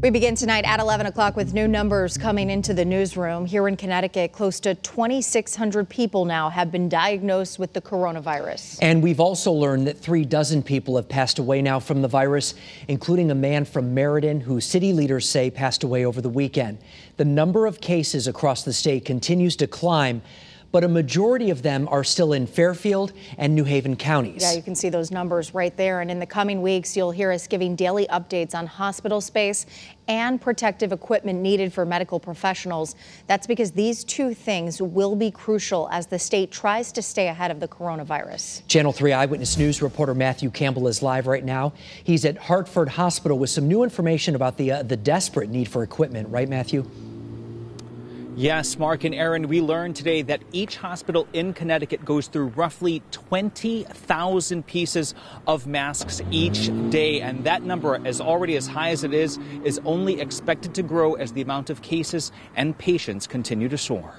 We begin tonight at 11 o'clock with new numbers coming into the newsroom. Here in Connecticut, close to 2,600 people now have been diagnosed with the coronavirus. And we've also learned that 36 people have passed away now from the virus, including a man from Meriden who city leaders say passed away over the weekend. The number of cases across the state continues to climb, but a majority of them are still in Fairfield and New Haven counties. Yeah, you can see those numbers right there. And in the coming weeks, you'll hear us giving daily updates on hospital space and protective equipment needed for medical professionals. That's because these two things will be crucial as the state tries to stay ahead of the coronavirus. Channel 3 Eyewitness News reporter Matthew Campbell is live right now. He's at Hartford Hospital with some new information about the desperate need for equipment. Right, Matthew? Yes, Mark and Aaron, we learned today that each hospital in Connecticut goes through roughly 20,000 pieces of masks each day. And that number, as already as high as it is only expected to grow as the amount of cases and patients continue to soar.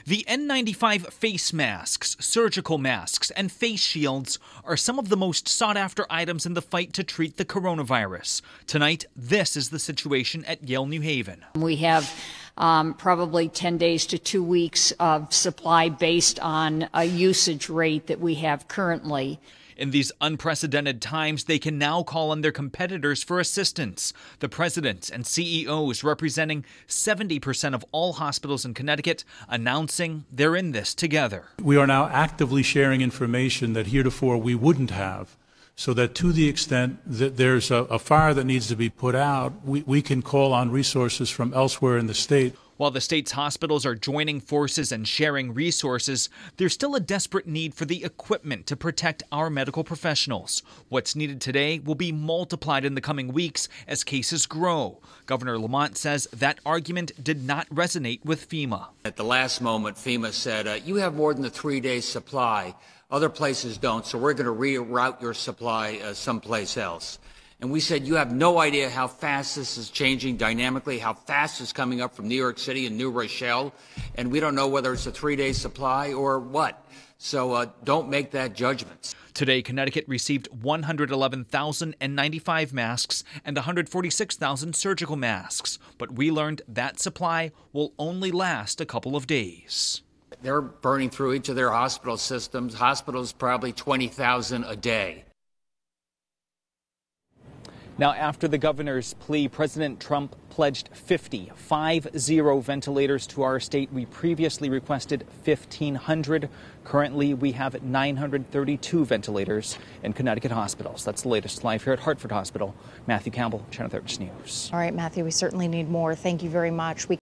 The N95 face masks, surgical masks, and face shields are some of the most sought-after items in the fight to treat the coronavirus. Tonight, this is the situation at Yale New Haven. We have probably 10 days to 2 weeks of supply based on a usage rate that we have currently. In these unprecedented times, they can now call on their competitors for assistance. The presidents and CEOs representing 70% of all hospitals in Connecticut announcing they're in this together. We are now actively sharing information that heretofore we wouldn't have, so that to the extent that there's a fire that needs to be put out, we can call on resources from elsewhere in the state. While the state's hospitals are joining forces and sharing resources, there's still a desperate need for the equipment to protect our medical professionals. What's needed today will be multiplied in the coming weeks as cases grow. Governor Lamont says that argument did not resonate with FEMA. At the last moment, FEMA said, you have more than a 3-day supply. Other places don't, so we're going to reroute your supply someplace else. And we said, you have no idea how fast this is changing dynamically, how fast it's coming up from New York City and New Rochelle, and we don't know whether it's a 3-day supply or what. So don't make that judgment. Today, Connecticut received 111,095 masks and 146,000 surgical masks, but we learned that supply will only last a couple of days. They're burning through each of their hospital systems. Hospitals probably 20,000 a day. Now, after the governor's plea, President Trump pledged 50 ventilators to our state. We previously requested 1,500. Currently, we have 932 ventilators in Connecticut hospitals. That's the latest. Live here at Hartford Hospital. Matthew Campbell, Channel 13 News. All right, Matthew, we certainly need more. Thank you very much.